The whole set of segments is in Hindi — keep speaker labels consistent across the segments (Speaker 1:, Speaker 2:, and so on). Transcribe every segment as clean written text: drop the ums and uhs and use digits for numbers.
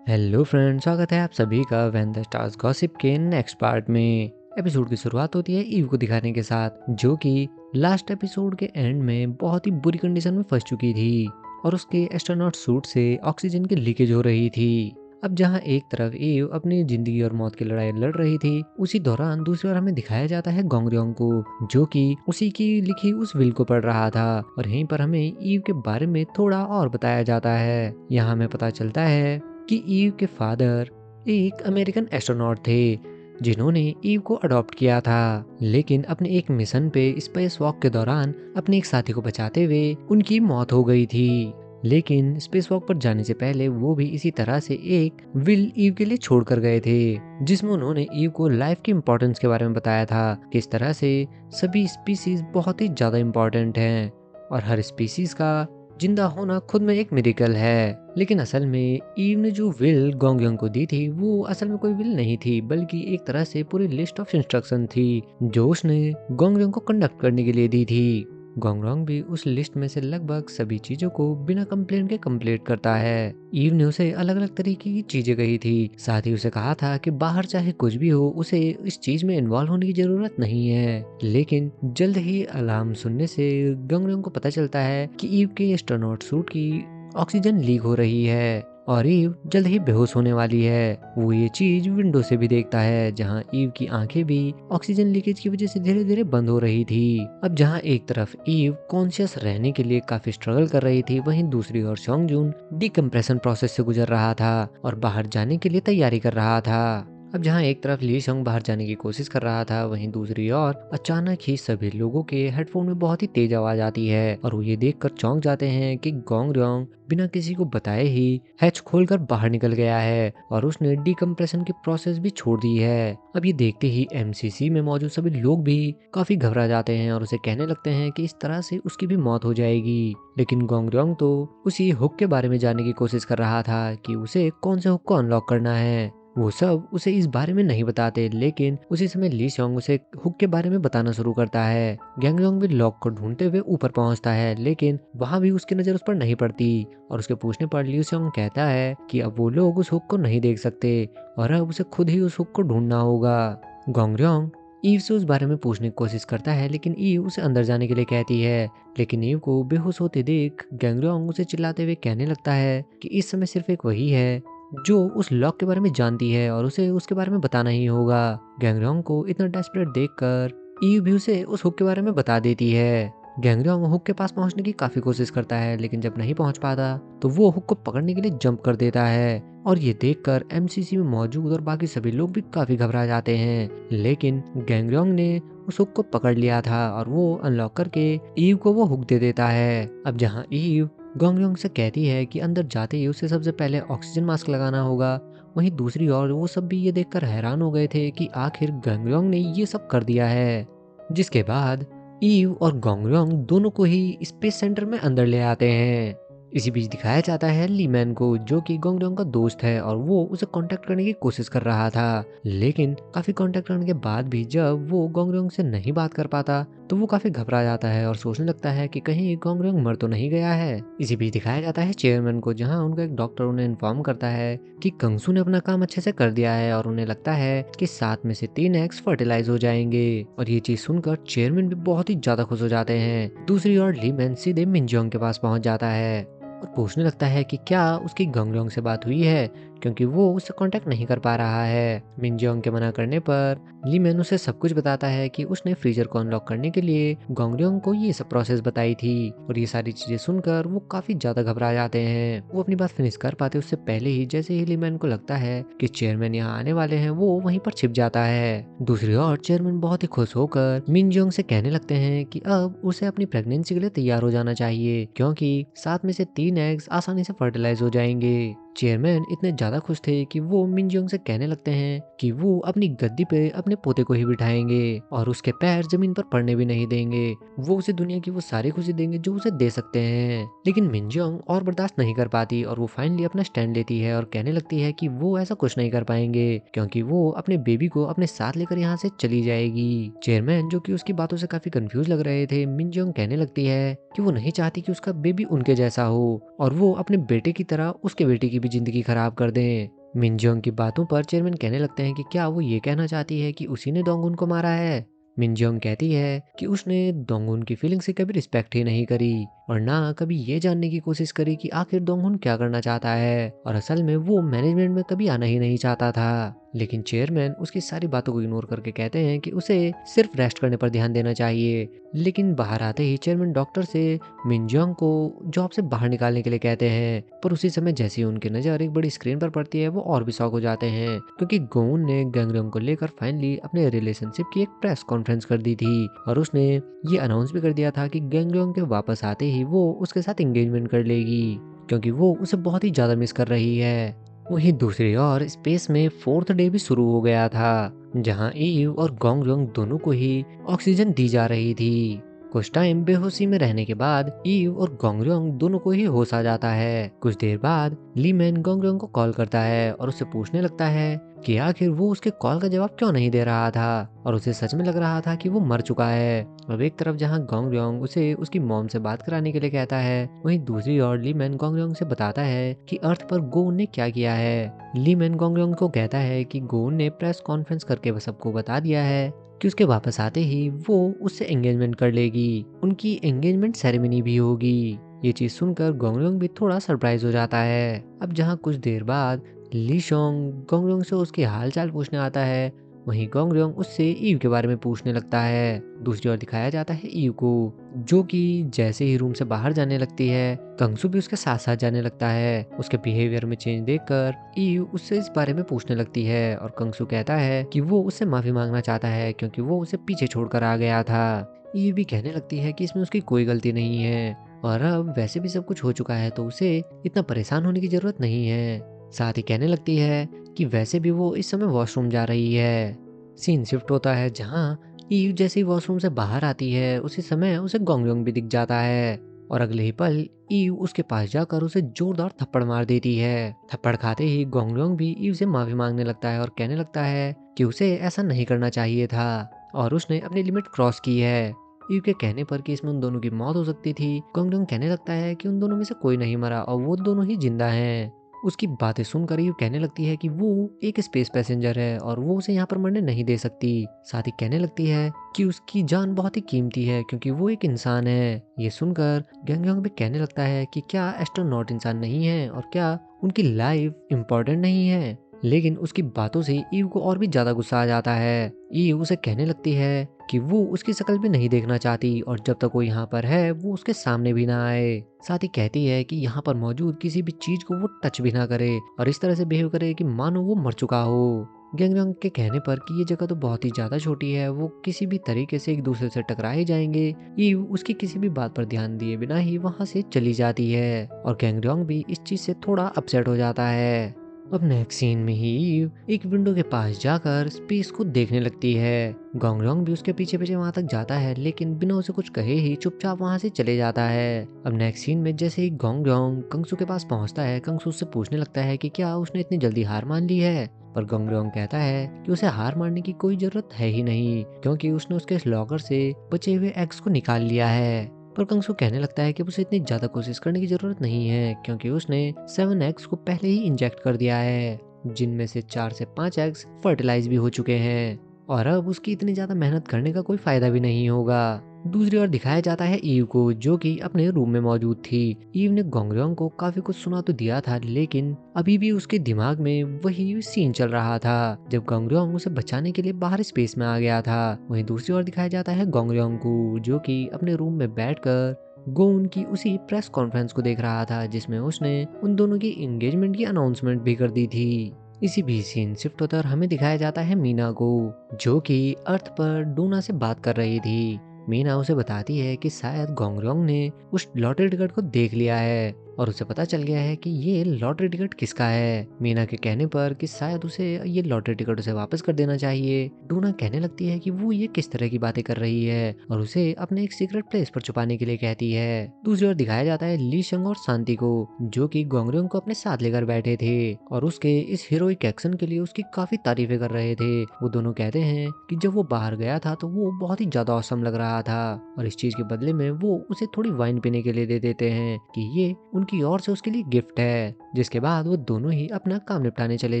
Speaker 1: हेलो फ्रेंड्स, स्वागत है आप सभी का व्हेन द स्टार्स गॉसिप के नेक्स्ट पार्ट में। एपिसोड की शुरुआत होती है ईव को दिखाने के साथ, जो कि लास्ट एपिसोड के एंड में बहुत ही बुरी कंडीशन में फंस चुकी थी और उसके एस्ट्रोनॉट सूट से ऑक्सीजन की लीकेज हो रही थी। अब जहां एक तरफ ईव अपनी जिंदगी और मौत की लड़ाई लड़ रही थी, उसी दौरान दूसरी ओर हमें दिखाया जाता है गोंगरियोंग को, जो कि उसी की लिखी उस विल को पढ़ रहा था। और यहीं पर हमें ईव के बारे में थोड़ा और बताया जाता है। यहाँ हमें पता चलता है कि ईव के फादर एक अमेरिकन एस्ट्रोनॉट थे जिन्होंने ईव को अडॉप्ट किया था, लेकिन अपने एक मिशन पे स्पेस वॉक के दौरान अपने एक साथी को बचाते हुए उनकी मौत हो गई थी। लेकिन स्पेस वॉक पर जाने से पहले वो भी इसी तरह से एक विल ईव के लिए छोड़ कर गए थे, जिसमें उन्होंने ईव को लाइफ की इम्पोर्टेंस के बारे में बताया था। किस तरह से सभी स्पीसीज बहुत ही ज्यादा इम्पोर्टेंट हैं और हर स्पीसीज का जिंदा होना खुद में एक मिरेकल है। लेकिन असल में ईव ने जो विल गोंगयोंग को दी थी, वो असल में कोई विल नहीं थी, बल्कि एक तरह से पूरी लिस्ट ऑफ इंस्ट्रक्शन थी जो उसने गोंगयोंग को कंडक्ट करने के लिए दी थी। गोंगयोंग भी उस लिस्ट में से लगभग सभी चीजों को बिना कंप्लेंट के कंप्लीट करता है। ईव ने उसे अलग अलग तरीके की चीजें कही थी, साथ ही उसे कहा था कि बाहर चाहे कुछ भी हो, उसे इस चीज में इन्वॉल्व होने की जरूरत नहीं है। लेकिन जल्द ही अलार्म सुनने से गोंगयोंग को पता चलता है कि ईव के एस्ट्रोनॉट सूट की ऑक्सीजन लीक हो रही है और ईव जल्द ही बेहोश होने वाली है। वो ये चीज विंडो से भी देखता है, जहां ईव की आंखें भी ऑक्सीजन लीकेज की वजह से धीरे धीरे बंद हो रही थी। अब जहां एक तरफ ईव कॉन्शियस रहने के लिए काफी स्ट्रगल कर रही थी, वहीं दूसरी ओर सोंगजुन डिकम्प्रेशन प्रोसेस से गुजर रहा था और बाहर जाने के लिए तैयारी कर रहा था। अब जहां एक तरफ ली शंग बाहर जाने की कोशिश कर रहा था, वहीं दूसरी ओर अचानक ही सभी लोगों के हेडफोन में बहुत ही तेज आवाज आती है और वो ये देखकर चौंक जाते हैं कि गोंगरयोंग बिना किसी को बताए ही हैच खोलकर बाहर निकल गया है और उसने डिकम्प्रेशन की प्रोसेस भी छोड़ दी है। अब ये देखते ही एमसीसी में मौजूद सभी लोग भी काफी घबरा जाते हैं और उसे कहने लगते हैं कि इस तरह से उसकी भी मौत हो जाएगी। लेकिन गोंगरयोंग तो उसी हुक के बारे में जानने की कोशिश कर रहा था कि उसे कौन से हुक को अनलॉक करना है। वो सब उसे इस बारे में नहीं बताते, लेकिन उसी समय ली शोंग उसे हुक के बारे में बताना शुरू करता है। गैंगलोंग भी लॉक को ढूंढते हुए ऊपर पहुंचता है, लेकिन वहां भी उसकी नजर उस पर नहीं पड़ती और उसके पूछने पर ली शोंग कहता है कि अब वो लोग उस हुक को नहीं देख सकते और अब उसे खुद ही उस हुक को ढूंढना होगा। गोंगरयोंग ईव से उस बारे में पूछने की कोशिश करता है, लेकिन ईव उसे अंदर जाने के लिए कहती है। लेकिन ईव को बेहोश होते देख गैंगलोंग उसे चिल्लाते हुए कहने लगता है कि इस समय सिर्फ एक वही है जो उस लॉक के बारे में जानती है और उसे उसके बारे में बताना ही होगा। गैंगरॉन्ग को इतना डेस्परेट देखकर ईव भी उसे उस हुक के बारे में बता देती है। गैंगरॉन्ग हुक के पास पहुंचने की काफी कोशिश करता है, लेकिन जब नहीं पहुंच पाता तो वो हुक को पकड़ने के लिए जंप कर देता है और ये देखकर एमसीसी में मौजूद और बाकी सभी लोग भी काफी घबरा जाते हैं। लेकिन गैंगरॉन्ग ने उस हुक को पकड़ लिया था और वो अनलॉक करके ईव को वो हुक दे देता है। अब जहाँ ईव गोंगयोंग से कहती है कि अंदर जाते ही उसे सबसे पहले ऑक्सीजन मास्क लगाना होगा, वहीं दूसरी ओर वो सब भी ये देखकर हैरान हो गए थे कि आखिर गोंगयोंग ने ये सब कर दिया है। जिसके बाद ईव और गोंगयोंग दोनों को ही स्पेस सेंटर में अंदर ले आते हैं। इसी बीच दिखाया जाता है लीमैन को, जो कि गोंगयोंग का दोस्त है और वो उसे कांटेक्ट करने की कोशिश कर रहा था। लेकिन काफी कांटेक्ट करने के बाद भी जब वो गोंगयोंग से नहीं बात कर पाता तो वो काफी घबरा जाता है और सोचने लगता है कि कहीं गोंगयोंग मर तो नहीं गया है। इसी बीच दिखाया जाता है चेयरमैन को, जहां उनका एक डॉक्टर उन्हें इन्फॉर्म करता है कि कंसू ने अपना काम अच्छे से कर दिया है और उन्हें लगता है कि 7 में से 3 एग्स फर्टिलाइज हो जाएंगे। और ये चीज सुनकर चेयरमैन भी बहुत ही ज्यादा खुश हो जाते हैं। दूसरी ओर लीमैन सीधे मिनजोंग के पास पहुंच जाता है और पूछने लगता है कि क्या उसकी गोंगयोंग से बात हुई है, क्योंकि वो उससे कांटेक्ट नहीं कर पा रहा है। मिनजोंग के मना करने पर लीमैन उसे सब कुछ बताता है कि उसने फ्रीजर को अनलॉक करने के लिए गोंगयोंग को ये सब प्रोसेस बताई थी और ये सारी चीजें सुनकर वो काफी ज्यादा घबरा जाते हैं। वो अपनी बात फिनिश कर पाते उससे पहले ही जैसे ही लीमैन को लगता है कि चेयरमैन यहाँ आने वाले हैं, वो वहीं पर छिप जाता है। दूसरी ओर चेयरमैन बहुत ही खुश होकर मिनजोंग से कहने लगते हैं कि अब उसे अपनी प्रेगनेंसी के लिए तैयार हो जाना चाहिए, क्योंकि 7 में से 3 एग्स आसानी से फर्टिलाइज हो जाएंगे। चेयरमैन इतने ज्यादा खुश थे कि वो मिनजोंग से कहने लगते हैं कि वो अपनी गद्दी पे अपने पोते को ही बिठाएंगे और उसके पैर जमीन पर पड़ने भी नहीं देंगे। वो उसे दुनिया की वो सारी खुशी देंगे जो उसे दे सकते हैं। लेकिन मिनजोंग और बर्दाश्त नहीं कर पाती और वो फाइनली अपना स्टैंड लेती है और कहने लगती है कि वो ऐसा कुछ नहीं कर पाएंगे, क्योंकि वो अपने बेबी को अपने साथ लेकर यहाँ से चली जाएगी। चेयरमैन, जो कि उसकी बातों से काफी कंफ्यूज लग रहे थे, मिनजोंग कहने लगती है कि वो नहीं चाहती कि उसका बेबी उनके जैसा हो और वो अपने बेटे की तरह उसके बेटे की भी जिंदगी खराब कर दें। मिनजोंग की बातों पर चेयरमैन कहने लगते हैं कि क्या वो ये कहना चाहती है कि उसी ने डोंगुन को मारा है। मिनजोंग कहती है कि उसने डोंगुन की फीलिंग से कभी रिस्पेक्ट ही नहीं करी और ना कभी ये जानने की कोशिश करी कि आखिर डोंगुन क्या करना चाहता है, और असल में वो मैनेजमेंट में कभी आना ही नहीं चाहता था। लेकिन चेयरमैन उसकी सारी बातों को इग्नोर करके कहते हैं कि उसे सिर्फ रेस्ट करने पर ध्यान देना चाहिए। लेकिन बाहर आते ही चेयरमैन डॉक्टर से मिनजोंग को जॉब से बाहर निकालने के लिए कहते हैं, पर उसी समय जैसे ही उनकी नज़र एक बड़ी स्क्रीन पर पड़ती है वो और भी शॉक हो जाते हैं, क्योंकि गोउन ने गैंगरॉन्ग को लेकर फाइनली अपने रिलेशनशिप की एक प्रेस कॉन्फ्रेंस कर दी थी और उसने ये अनाउंस भी कर दिया था कि गैंगरॉन्ग के वापस आते ही वो उसके साथ एंगेजमेंट कर लेगी, क्योंकि वो उसे बहुत ही ज़्यादा मिस कर रही है। वहीं दूसरी ओर स्पेस में फोर्थ डे भी शुरू हो गया था, जहां ईव और गोंगजोंग दोनों को ही ऑक्सीजन दी जा रही थी। कुछ टाइम बेहोशी में रहने के बाद ईव और गोंगजोंग दोनों को ही होश आ जाता है। कुछ देर बाद लीमैन गोंगजोंग को कॉल करता है और उससे पूछने लगता है कि आखिर वो उसके कॉल का जवाब क्यों नहीं दे रहा था, और उसे सच में लग रहा था कि वो मर चुका है। अब एक तरफ जहां गोंगजोंग उसे उसकी मॉम से बात कराने के लिए कहता है, वहीं दूसरी ओर लीमैन गोंगजोंग से बताता है कि अर्थ पर गोउन ने क्या किया है। लीमैन गोंगजोंग को कहता है कि गोउन ने प्रेस कॉन्फ्रेंस करके वो सबको बता दिया है कि उसके वापस आते ही वो उससे एंगेजमेंट कर लेगी, उनकी एंगेजमेंट सेरेमनी भी होगी। ये चीज सुनकर गोंगजोंग भी थोड़ा सरप्राइज हो जाता है। अब जहाँ कुछ देर बाद ली शोंग गोंगजोंग से उसके हालचाल पूछने आता है, वहीं गोंगजोंग उससे ईव के बारे में पूछने लगता है। दूसरी ओर दिखाया जाता है ईव को, जो कि जैसे ही रूम से बाहर जाने लगती है कंगसू भी उसके साथ साथ जाने लगता है। उसके बिहेवियर में चेंज देखकर ईव उससे इस बारे में पूछने लगती है और कंगसू कहता है कि वो उससे माफी मांगना चाहता है क्योंकि वो उसे पीछे छोड़कर आ गया था। ईव भी कहने लगती है कि इसमें उसकी कोई गलती नहीं है और अब वैसे भी सब कुछ हो चुका है तो उसे इतना परेशान होने की जरूरत नहीं है। साथ ही कहने लगती है कि वैसे भी वो इस समय वॉशरूम जा रही है। सीन शिफ्ट होता है जहाँ ईव जैसे ही वॉशरूम से बाहर आती है उसी समय उसे गोंगजोंग भी दिख जाता है और अगले ही पल ईव उसके पास जाकर उसे जोरदार थप्पड़ मार देती है। थप्पड़ खाते ही गोंगजोंग भी ईव से माफी मांगने लगता है और कहने लगता है कि उसे ऐसा नहीं करना चाहिए था और उसने अपनी लिमिट क्रॉस की है। ईव के कहने पर कि इसमें उन दोनों की मौत हो सकती थी, गोंगजोंग कहने लगता है कि उन दोनों में से कोई नहीं मरा और वो दोनों ही जिंदा हैं। उसकी बातें सुनकर ईव कहने लगती है कि वो एक स्पेस पैसेंजर है और वो उसे यहाँ पर मरने नहीं दे सकती। साथ ही कहने लगती है कि उसकी जान बहुत ही कीमती है क्योंकि वो एक इंसान है। ये सुनकर गैंगयोंग भी कहने लगता है कि क्या एस्ट्रोनॉट इंसान नहीं है और क्या उनकी लाइफ इम्पोर्टेंट नहीं है। लेकिन उसकी बातों से ईव को और भी ज्यादा गुस्सा आ जाता है। ईव उसे कहने लगती है कि वो उसकी शक्ल भी नहीं देखना चाहती और जब तक वो यहाँ पर है वो उसके सामने भी ना आए। साथ ही कहती है कि यहाँ पर मौजूद किसी भी चीज को वो टच भी ना करे और इस तरह से बिहेव करे कि मानो वो मर चुका हो। गैंगरॉन्ग के कहने पर कि ये जगह तो बहुत ही ज्यादा छोटी है, वो किसी भी तरीके से एक दूसरे से टकरा ही जाएंगे, ईव उसकी किसी भी बात पर ध्यान दिए बिना ही वहां से चली जाती है और गैंगरॉन्ग भी इस चीज से थोड़ा अपसेट हो जाता है। अब नेक्स्ट सीन में ही ईव एक विंडो के पास जाकर स्पेस को देखने लगती है। गोंगजोंग भी उसके पीछे पीछे वहां तक जाता है लेकिन बिना उसे कुछ कहे ही चुपचाप वहां से चले जाता है। अब नेक्स्ट सीन में जैसे ही गोंगजोंग कंगसू के पास पहुंचता है, कंगसू उससे पूछने लगता है कि क्या उसने इतनी जल्दी हार मान ली है, पर गोंगजोंग कहता है कि उसे हार मानने की कोई जरूरत है ही नहीं क्योंकि उसने उसके लॉकर से बचे हुए एग्स को निकाल लिया है। पर कंगसू कहने लगता है कि उसे इतनी ज्यादा कोशिश करने की जरूरत नहीं है क्योंकि उसने 7 एग्स को पहले ही इंजेक्ट कर दिया है, जिनमें से 4 से 5 एग्स फर्टिलाइज भी हो चुके हैं और अब उसकी इतनी ज्यादा मेहनत करने का कोई फायदा भी नहीं होगा। दूसरी ओर दिखाया जाता है ईव को, जो कि अपने रूम में मौजूद थी। ईव ने गोंगजोंग को काफी कुछ सुना तो दिया था लेकिन अभी भी उसके दिमाग में वही सीन चल रहा था जब गोंगजोंग उसे बचाने के लिए बाहर स्पेस में आ गया था। वहीं दूसरी ओर दिखाया जाता है गोंगजोंग को, जो कि अपने रूम में बैठकर गोउन की उसी प्रेस कॉन्फ्रेंस को देख रहा था जिसमें उसने उन दोनों की एंगेजमेंट की अनाउंसमेंट भी कर दी थी। इसी बीच सीन शिफ्ट होकर हमें दिखाया जाता है मीना को, जो कि अर्थ पर डूना से बात कर रही थी। मीना उसे बताती है कि शायद गोंगजोंग ने उस लॉटरी टिकट को देख लिया है और उसे पता चल गया है कि ये लॉटरी टिकट किसका है। मीना के कहने पर कि शायद उसे ये लॉटरी टिकट उसे वापस कर देना चाहिए। डूना कहने लगती है कि वो ये किस तरह की बातें कर रही है और उसे अपने एक सीक्रेट प्लेस पर छुपाने के लिए कहती है। दूसरी ओर दिखाया जाता है ली शंग और शांति को, जो कि गोंगजोंग को अपने साथ लेकर बैठे थे और उसके इस हीरोइक एक्शन के लिए उसकी काफी तारीफें कर रहे थे। वो दोनों कहते हैं कि जब वो बाहर गया था तो वो बहुत ही ज्यादा औसम लग रहा था और इस चीज के बदले में वो उसे थोड़ी वाइन पीने के लिए दे देते हैं कि ये उनकी ओर से उसके लिए गिफ्ट है। जिसके बाद वो दोनों ही अपना काम निपटाने चले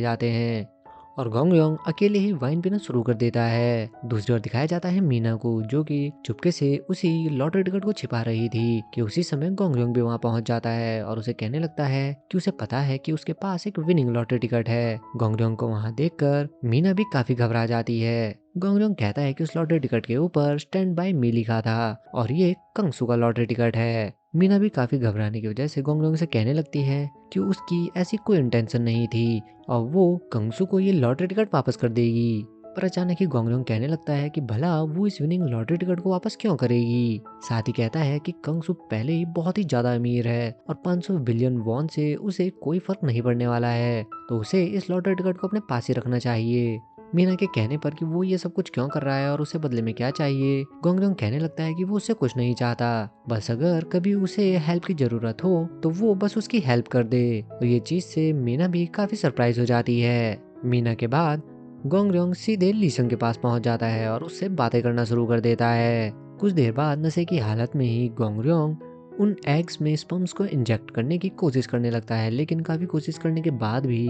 Speaker 1: जाते हैं और गोंगयोंग अकेले ही वाइन पीना शुरू कर देता है। दूसरी ओर दिखाया जाता है मीना को, जो कि चुपके से उसी लॉटरी टिकट को छिपा रही थी कि उसी समय गोंगयोंग भी वहां पहुंच जाता है और उसे कहने लगता है कि उसे पता है कि उसके पास एक विनिंग लॉटरी टिकट है। गोंगयोंग को वहां देखकर मीना भी काफी घबरा जाती है। गोंगयोंग कहता है कि उस लॉटरी टिकट के ऊपर स्टैंड बाय मी लिखा था और ये कंगसू का लॉटरी टिकट है। मीना भी काफी घबराने की वजह से गोंगयोंग से कहने लगती है कि उसकी ऐसी कोई इंटेंशन नहीं थी और वो कंगसू को ये लॉटरी टिकट वापस कर देगी। पर अचानक ही गोंगयोंग कहने लगता है कि भला वो इस विनिंग लॉटरी टिकट को वापस क्यों करेगी। साथ ही कहता है कि कंगसू पहले ही बहुत ही ज्यादा अमीर है और 500 बिलियन वॉन से उसे कोई फर्क नहीं पड़ने वाला है, तो उसे इस लॉटरी टिकट को अपने पास ही रखना चाहिए। मीना के कहने पर कि वो ये सब कुछ क्यों कर रहा है और उसे बदले में क्या चाहिए, गोंगयोंग कहने लगता है कि वो उससे कुछ नहीं चाहता, बस अगर कभी उसे हेल्प की जरूरत हो तो वो बस उसकी हेल्प कर दे। और ये चीज से मीना भी काफी सरप्राइज हो जाती है। मीना के बाद गोंगयोंग सीधे लीसंग के पास पहुंच जाता है और उससे बातें करना शुरू कर देता है। कुछ देर बाद नशे की हालत में ही गोंगयोंग उन एग्स में स्पर्म्स को इंजेक्ट करने की कोशिश करने लगता है, लेकिन काफी कोशिश करने के बाद भी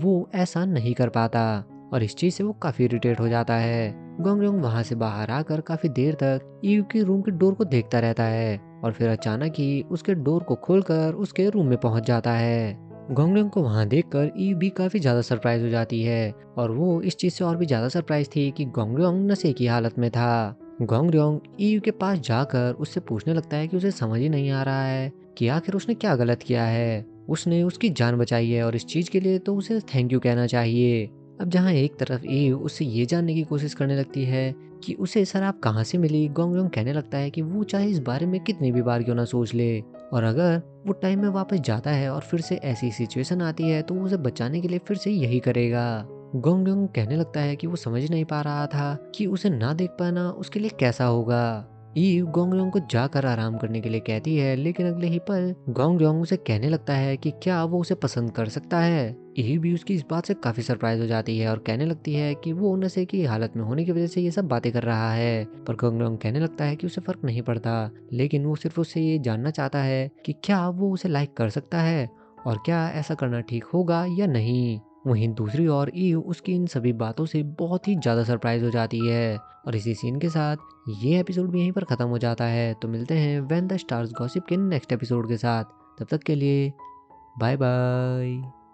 Speaker 1: वो ऐसा नहीं कर पाता और इस चीज से वो काफी इरिटेट हो जाता है। गोंगयोंग वहां से बाहर आकर काफी देर तक ईव की रूम के डोर को देखता रहता है और फिर अचानक ही उसके डोर को खोलकर उसके रूम में पहुंच जाता है। गोंगयोंग को वहां देखकर ईव भी काफी ज्यादा सरप्राइज हो जाती है और वो इस चीज से और भी ज्यादा सरप्राइज थी कि गोंगयोंग नशे की हालत में था। गोंगयोंग ईव के पास जाकर उससे पूछने लगता है कि उसे समझ ही नहीं आ रहा है कि आखिर उसने क्या गलत किया है। उसने उसकी जान बचाई है और इस चीज के लिए तो उसे थैंक यू कहना चाहिए। अब जहाँ एक तरफ ईव उससे ये जानने की कोशिश करने लगती है कि उसे शराब कहाँ से मिली, गोंगयोंग कहने लगता है कि वो चाहे इस बारे में कितनी भी बार क्यों ना सोच ले, और अगर वो टाइम में वापस जाता है और फिर से ऐसी सिचुएशन आती है तो वो उसे बचाने के लिए फिर से यही करेगा। गोंगयोंग कहने लगता है कि वो समझ नहीं पा रहा था कि उसे ना देख पाना उसके लिए कैसा होगा। ईव गोंगयोंग को जाकर आराम करने के लिए कहती है, लेकिन अगले ही पल गोंगयोंग उसे कहने लगता है कि क्या वो उसे पसंद कर सकता है। ईव भी उसकी इस बात से काफी सरप्राइज हो जाती है और कहने लगती है कि वो नशे की हालत में होने की वजह से ये सब बातें कर रहा है। पर गोंगयोंग कहने लगता है कि उसे फर्क नहीं पड़ता, लेकिन वो सिर्फ उससे ये जानना चाहता है कि क्या वो उसे लाइक कर सकता है और क्या ऐसा करना ठीक होगा या नहीं। वहीं दूसरी ओर ईव उसकी इन सभी बातों से बहुत ही ज्यादा सरप्राइज हो जाती है और इसी सीन के साथ ये एपिसोड भी यहीं पर खत्म हो जाता है। तो मिलते हैं व्हेन द स्टार्स गॉसिप के नेक्स्ट एपिसोड के साथ, तब तक के लिए बाय बाय।